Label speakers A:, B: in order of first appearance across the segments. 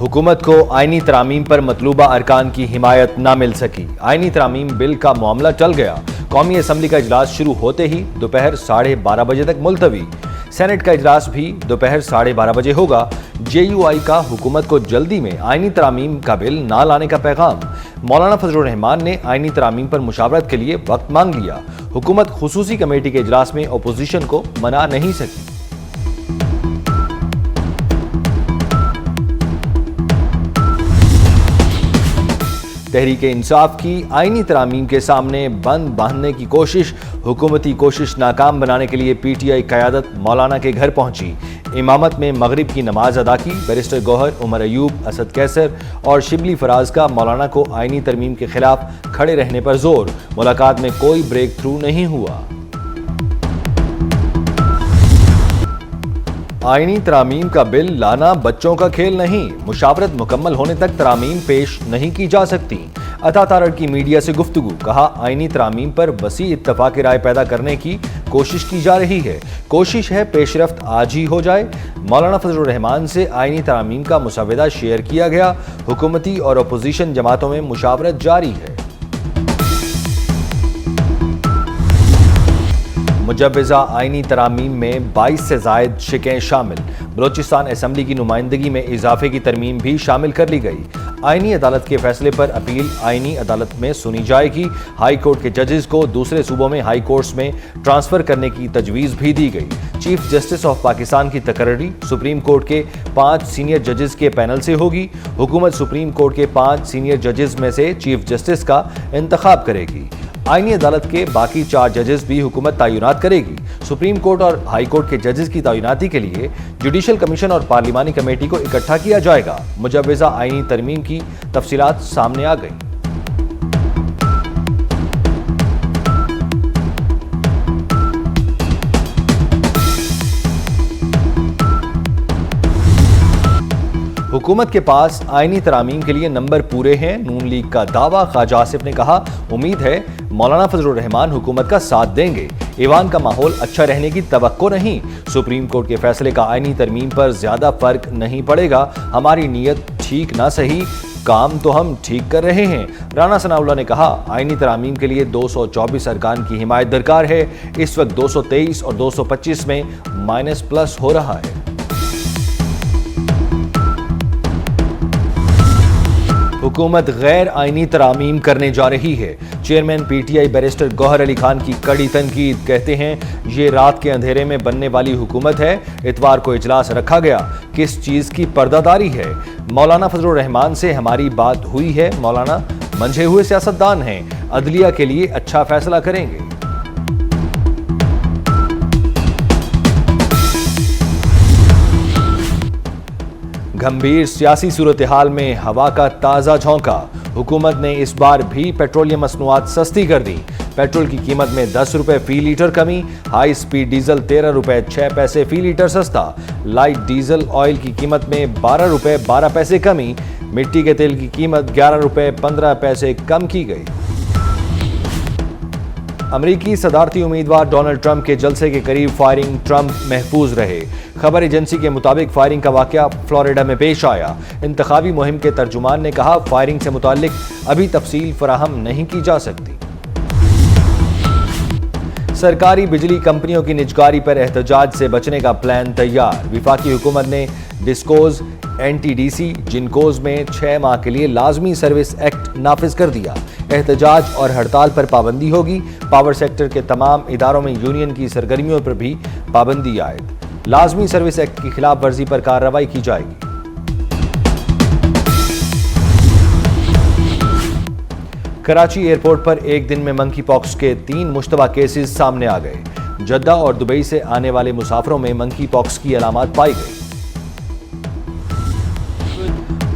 A: حکومت کو آئینی ترامیم پر مطلوبہ ارکان کی حمایت نہ مل سکی۔ آئینی ترامیم بل کا معاملہ ٹل گیا۔ قومی اسمبلی کا اجلاس شروع ہوتے ہی دوپہر 12:30 بجے تک ملتوی۔ سینٹ کا اجلاس بھی دوپہر 12:30 بجے ہوگا۔ جے یو آئی کا حکومت کو جلدی میں آئینی ترامیم کا بل نہ لانے کا پیغام۔ مولانا فضل الرحمان نے آئینی ترامیم پر مشاورت کے لیے وقت مانگ لیا۔ حکومت خصوصی کمیٹی کے اجلاس میں اپوزیشن کو منا نہیں سکی۔ تحریک انصاف کی آئینی ترامیم کے سامنے بند باندھنے کی کوشش، حکومتی کوشش ناکام بنانے کے لیے پی ٹی آئی قیادت مولانا کے گھر پہنچی۔ امامت میں مغرب کی نماز ادا کی۔ بیرسٹر گوہر، عمر ایوب، اسد کیسر اور شبلی فراز کا مولانا کو آئینی ترمیم کے خلاف کھڑے رہنے پر زور۔ ملاقات میں کوئی بریک تھرو نہیں ہوا۔ آئینی ترامیم کا بل لانا بچوں کا کھیل نہیں۔ مشاورت مکمل ہونے تک ترامیم پیش نہیں کی جا سکتی۔ عطا تارڑ کی میڈیا سے گفتگو، کہا آئینی ترامیم پر وسیع اتفاق رائے پیدا کرنے کی کوشش کی جا رہی ہے۔ کوشش ہے پیش رفت آج ہی ہو جائے۔ مولانا فضل الرحمان سے آئینی ترامیم کا مسودہ شیئر کیا گیا۔ حکومتی اور اپوزیشن جماعتوں میں مشاورت جاری ہے۔ مجوزہ آئینی ترامیم میں 22 سے زائد شقیں شامل۔ بلوچستان اسمبلی کی نمائندگی میں اضافے کی ترمیم بھی شامل کر لی گئی۔ آئینی عدالت کے فیصلے پر اپیل آئینی عدالت میں سنی جائے گی۔ ہائی کورٹ کے ججز کو دوسرے صوبوں میں ہائی کورٹس میں ٹرانسفر کرنے کی تجویز بھی دی گئی۔ چیف جسٹس آف پاکستان کی تقرری سپریم کورٹ کے 5 سینئر ججز کے پینل سے ہوگی۔ حکومت سپریم کورٹ کے 5 سینئر ججز میں سے چیف جسٹس کا انتخاب کرے گی۔ آئینی عدالت کے باقی 4 ججز بھی حکومت تعینات کرے گی۔ سپریم کورٹ اور ہائی کورٹ کے ججز کی تعیناتی کے لیے جوڈیشل کمیشن اور پارلیمانی کمیٹی کو اکٹھا کیا جائے گا۔ مجوزہ آئینی ترمیم کی تفصیلات سامنے آ گئیں۔ حکومت کے پاس آئینی ترامیم کے لیے نمبر پورے ہیں، نون لیگ کا دعویٰ۔ خواجہ آصف نے کہا امید ہے مولانا فضل الرحمان حکومت کا ساتھ دیں گے۔ ایوان کا ماحول اچھا رہنے کی توقع نہیں۔ سپریم کورٹ کے فیصلے کا آئینی ترمیم پر زیادہ فرق نہیں پڑے گا۔ ہماری نیت ٹھیک نہ صحیح، کام تو ہم ٹھیک کر رہے ہیں۔ رانا ثناء اللہ نے کہا آئینی ترامیم کے لیے 224 ارکان کی حمایت درکار ہے۔ اس وقت 223 اور 225 میں مائنس پلس ہو رہا ہے۔ حکومت غیر آئینی ترامیم کرنے جا رہی ہے۔ چیئرمین پی ٹی آئی بیرسٹر گوہر علی خان کی کڑی تنقید، کہتے ہیں یہ رات کے اندھیرے میں بننے والی حکومت ہے۔ اتوار کو اجلاس رکھا گیا، کس چیز کی پردہ داری ہے؟ مولانا فضل الرحمان سے ہماری بات ہوئی ہے۔ مولانا منجھے ہوئے سیاستدان ہیں، عدلیہ کے لیے اچھا فیصلہ کریں گے۔ گھمبیر سیاسی صورتحال میں ہوا کا تازہ جھونکا۔ حکومت نے اس بار بھی پیٹرولیم مصنوعات سستی کر دی۔ پیٹرول کی قیمت میں 10 روپے فی لیٹر کمی۔ ہائی سپیڈ ڈیزل 13 روپے 6 پیسے فی لیٹر سستا۔ لائٹ ڈیزل آئل کی قیمت میں 12 روپے 12 پیسے کمی۔ مٹی کے تیل کی قیمت 11 روپے 15 پیسے کم کی گئی۔ امریکی صدارتی امیدوار ڈونلڈ ٹرمپ کے جلسے کے قریب فائرنگ، ٹرمپ محفوظ رہے۔ خبر ایجنسی کے مطابق فائرنگ کا واقعہ فلوریڈا میں پیش آیا۔ انتخابی مہم کے ترجمان نے کہا فائرنگ سے متعلق ابھی تفصیل فراہم نہیں کی جا سکتی۔ سرکاری بجلی کمپنیوں کی نجکاری پر احتجاج سے بچنے کا پلان تیار۔ وفاقی حکومت نے DISCOs, N T D C, GENCOs میں 6 ماہ کے لیے لازمی سروس ایکٹ نافذ کر دیا۔ احتجاج اور ہڑتال پر پابندی ہوگی۔ پاور سیکٹر کے تمام اداروں میں یونین کی سرگرمیوں پر بھی پابندی عائد۔ لازمی سروس ایکٹ کی خلاف ورزی پر کارروائی کی جائے گی۔ کراچی ایئرپورٹ پر ایک دن میں منکی پاکس کے 3 مشتبہ کیسز سامنے آ گئے۔ جدہ اور دبئی سے آنے والے مسافروں میں منکی پاکس کی علامات پائی گئی۔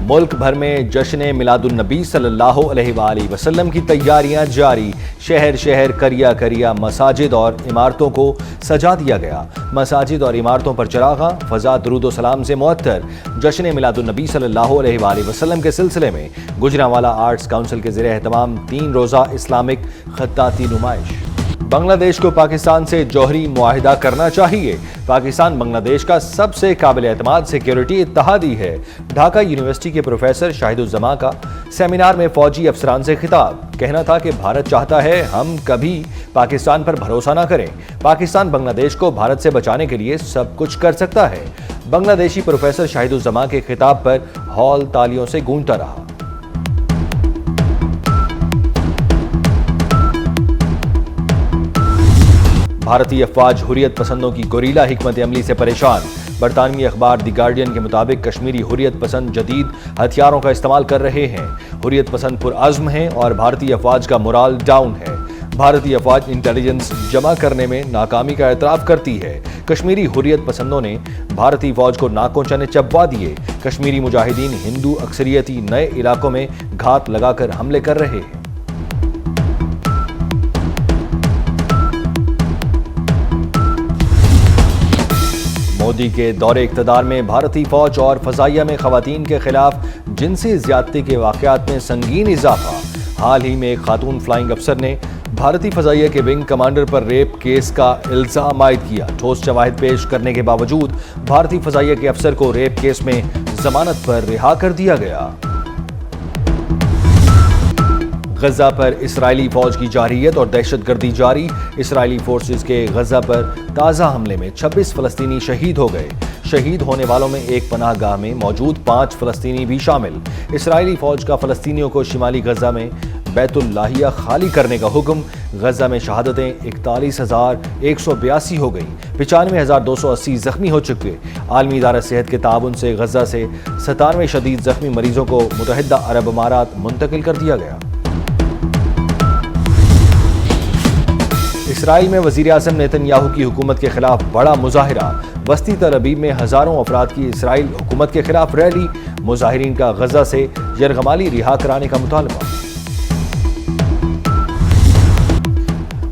A: ملک بھر میں جشن میلاد النبی صلی اللہ علیہ وآلہ وسلم کی تیاریاں جاری۔ شہر شہر کریا کریا مساجد اور عمارتوں کو سجا دیا گیا۔ مساجد اور عمارتوں پر چراغاں، فضا درود و سلام سے معطر۔ جشن میلاد النبی صلی اللہ علیہ وآلہ وسلم کے سلسلے میں گجرانوالہ آرٹس کونسل کے زیر اہتمام 3 روزہ اسلامک خطاطی نمائش۔ بنگلہ دیش کو پاکستان سے جوہری معاہدہ کرنا چاہیے۔ پاکستان بنگلہ دیش کا سب سے قابل اعتماد سیکیورٹی اتحادی ہے۔ ڈھاکہ یونیورسٹی کے پروفیسر شاہد الزماں کا سیمینار میں فوجی افسران سے خطاب۔ کہنا تھا کہ بھارت چاہتا ہے ہم کبھی پاکستان پر بھروسہ نہ کریں۔ پاکستان بنگلہ دیش کو بھارت سے بچانے کے لیے سب کچھ کر سکتا ہے۔ بنگلہ دیشی پروفیسر شاہد الزماں کے خطاب پر ہال تالیوں سے گونجتا رہا۔ بھارتی افواج حریت پسندوں کی گوریلا حکمت عملی سے پریشان۔ برطانوی اخبار دی گارڈین کے مطابق کشمیری حریت پسند جدید ہتھیاروں کا استعمال کر رہے ہیں۔ حریت پسند پرعزم ہیں اور بھارتی افواج کا مورال ڈاؤن ہے۔ بھارتی افواج انٹیلیجنس جمع کرنے میں ناکامی کا اعتراف کرتی ہے۔ کشمیری حریت پسندوں نے بھارتی فوج کو ناکوں چنے چبوا دیے۔ کشمیری مجاہدین ہندو اکثریتی نئے علاقوں میں گھات لگا کر حملے کر رہے ہیں۔ مودی کے دور اقتدار میں بھارتی فوج اور فضائیہ میں خواتین کے خلاف جنسی زیادتی کے واقعات میں سنگین اضافہ۔ حال ہی میں ایک خاتون فلائنگ افسر نے بھارتی فضائیہ کے ونگ کمانڈر پر ریپ کیس کا الزام عائد کیا۔ ٹھوس شواہد پیش کرنے کے باوجود بھارتی فضائیہ کے افسر کو ریپ کیس میں ضمانت پر رہا کر دیا گیا۔ غزہ پر اسرائیلی فوج کی جارحیت اور دہشت گردی جاری۔ اسرائیلی فورسز کے غزہ پر تازہ حملے میں 26 فلسطینی شہید ہو گئے۔ شہید ہونے والوں میں ایک پناہ گاہ میں موجود 5 فلسطینی بھی شامل۔ اسرائیلی فوج کا فلسطینیوں کو شمالی غزہ میں بیت اللہیہ خالی کرنے کا حکم۔ غزہ میں شہادتیں 41,182 ہو گئیں۔ 95,280 زخمی ہو چکے۔ عالمی ادارہ صحت کے تعاون سے غزہ سے 97 شدید زخمی مریضوں کو متحدہ عرب امارات منتقل کر دیا گیا۔ اسرائیل میں وزیر اعظم نیتن یاہو کی حکومت کے خلاف بڑا مظاہرہ۔ وسطی تل ابیب میں ہزاروں افراد کی اسرائیل حکومت کے خلاف ریلی۔ مظاہرین کا غزہ سے یرغمالی رہا کرانے کا مطالبہ۔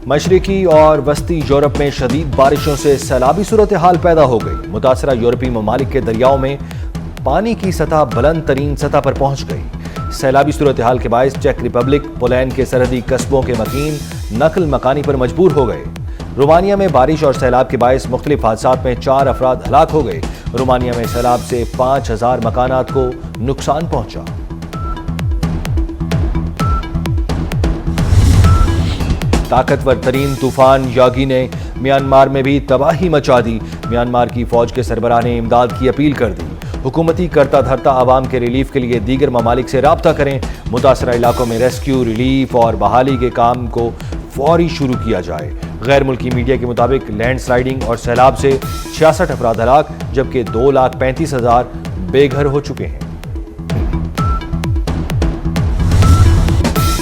A: مشرقی اور وسطی یورپ میں شدید بارشوں سے سیلابی صورتحال پیدا ہو گئی۔ متاثرہ یورپی ممالک کے دریاؤں میں پانی کی سطح بلند ترین سطح پر پہنچ گئی۔ سیلابی صورتحال کے باعث چیک ریپبلک، پولینڈ کے سرحدی قصبوں کے مکین نقل مکانی پر مجبور ہو گئے۔ رومانیہ میں بارش اور سیلاب کے باعث مختلف حادثات میں 4 افراد ہلاک ہو گئے۔ رومانیہ میں سیلاب سے 5,000 مکانات کو نقصان پہنچا۔ طاقتور ترین طوفان یاگی نے میانمار میں بھی تباہی مچا دی۔ میانمار کی فوج کے سربراہ نے امداد کی اپیل کر دی۔ حکومتی کرتا دھرتا عوام کے ریلیف کے لیے دیگر ممالک سے رابطہ کریں۔ متاثرہ علاقوں میں ریسکیو، ریلیف اور بحالی کے کام کو فوری شروع کیا جائے۔ غیر ملکی میڈیا کے مطابق لینڈ سلائیڈنگ اور سیلاب سے 66 افراد ہلاک، جبکہ 2,35,000 بے گھر ہو چکے ہیں۔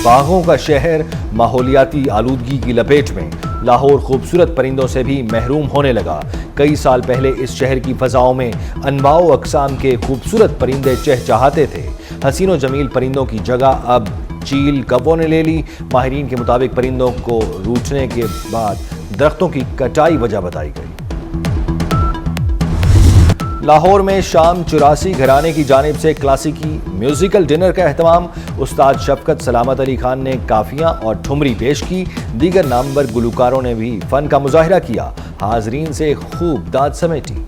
A: باغوں کا شہر ماحولیاتی آلودگی کی لپیٹ میں۔ لاہور خوبصورت پرندوں سے بھی محروم ہونے لگا۔ کئی سال پہلے اس شہر کی فضاؤں میں انواع و اقسام کے خوبصورت پرندے چہچہاتے تھے۔ حسین و جمیل پرندوں کی جگہ اب چیل، کووں نے لے لی۔ ماہرین کے مطابق پرندوں کو روٹنے کے بعد درختوں کی کٹائی وجہ بتائی گئی۔ لاہور میں شام 84 گھرانے کی جانب سے کلاسیکی میوزیکل ڈنر کا اہتمام۔ استاد شفقت سلامت علی خان نے کافیاں اور ٹھمری پیش کی۔ دیگر نامور گلوکاروں نے بھی فن کا مظاہرہ کیا۔ حاضرین سے خوب داد سمیٹی۔